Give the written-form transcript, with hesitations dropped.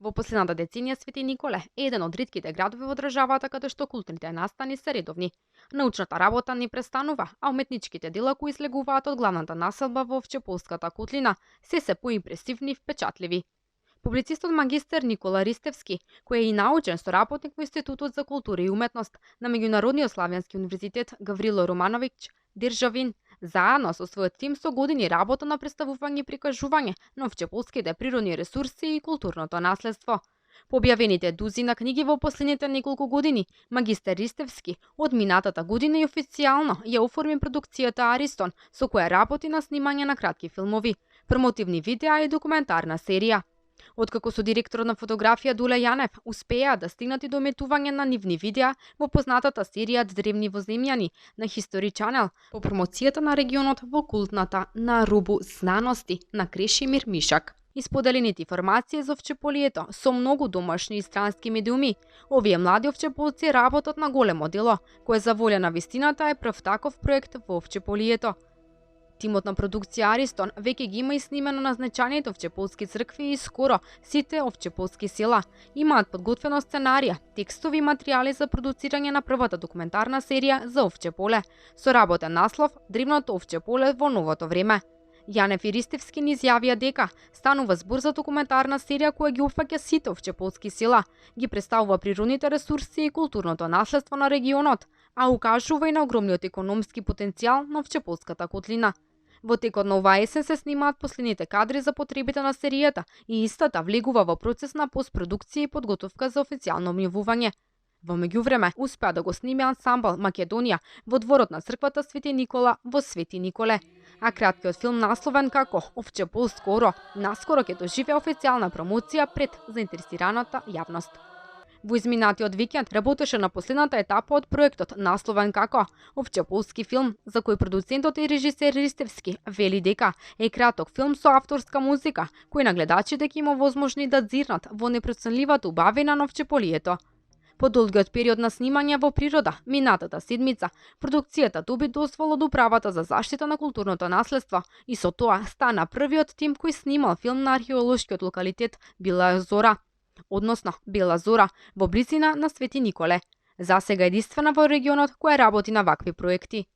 Во последната деценија Свети Николе е еден од ретките градови во државата каде што културните настани се редовни. Научната работа не престанува, а уметничките дела кои слегуваат од главната населба во Овчеполската котлина се поимпресивни и впечатливи. Публицистот магистер Никола Ристевски, кој е и научен соработник во Институтот за култура и уметност на Меѓународниот славјански универзитет Гаврило Романовиќ Державин, заедно со својот тим со години работа на представување и прикажување на овчеполските природни ресурси и културното наследство. По објавените дузина книги во последните неколку години, магистер Ристевски од минатата година и официјално ја оформи продукцијата Аристон, со која работи на снимање на кратки филмови, промотивни видеа и документарна серија. Откако со директорот на фотографија Дуле Јанев успеа да стигнат и до еметување на нивни видеа во познатата серија Древни воземјани на History Channel по промоцијата на регионот во култната на рубу знаности на Крешимир Мишак. Исподелените информации за Овчеполието со многу домашни и странски медиуми, овие млади овчеполци работат на големо дело, кое за волја на вистината е прв таков проект во Овчеполието. Тимот на продукција Аристон веќе ги има и снимено на значајните овчеполски цркви и скоро сите овчеполски села. Имаат подготвено сценарија, текстови и материјали за продуцирање на првата документарна серија за Овчеполе, со работен наслов Древното Овчеполе во новото време. Јанев и Ристевски ни изјавија дека станува збор за документарна серија која ги опфаќа сите овчеполски села, ги представува природните ресурси и културното наследство на регионот, а укажува и на огромниот економски потенцијал на Овчеполската котлина. Во текот на оваа есен се снимаат последните кадри за потребите на серијата и истата влегува во процес на постпродукција и подготовка за официјално објавување. Во меѓувреме успеа да го сниме ансамбл Македонија во дворот на црквата Свети Никола во Свети Николе, а краткиот филм насловен како Овчепол скоро, наскоро ќе доживее официјална промоција пред заинтересираната јавност. Во изминатиот викенд работеше на последната етапа од проектот насловен како Овчеполски филм, за кој продуцентот и режисер Ристевски вели дека е краток филм со авторска музика, кој на гледачите ќе има возможни да дзирнат во непроценливата убавина на Овчеполието. По долгиот период на снимање во природа, минатата седмица, продукцијата доби дозвола од Управата за заштита на културното наследство и со тоа стана првиот тим кој снимал филм на археолошкиот локалитет Бела Зора, односно Бела Зора, во близина на Свети Николе. Засега единствена во регионот која работи на вакви проекти.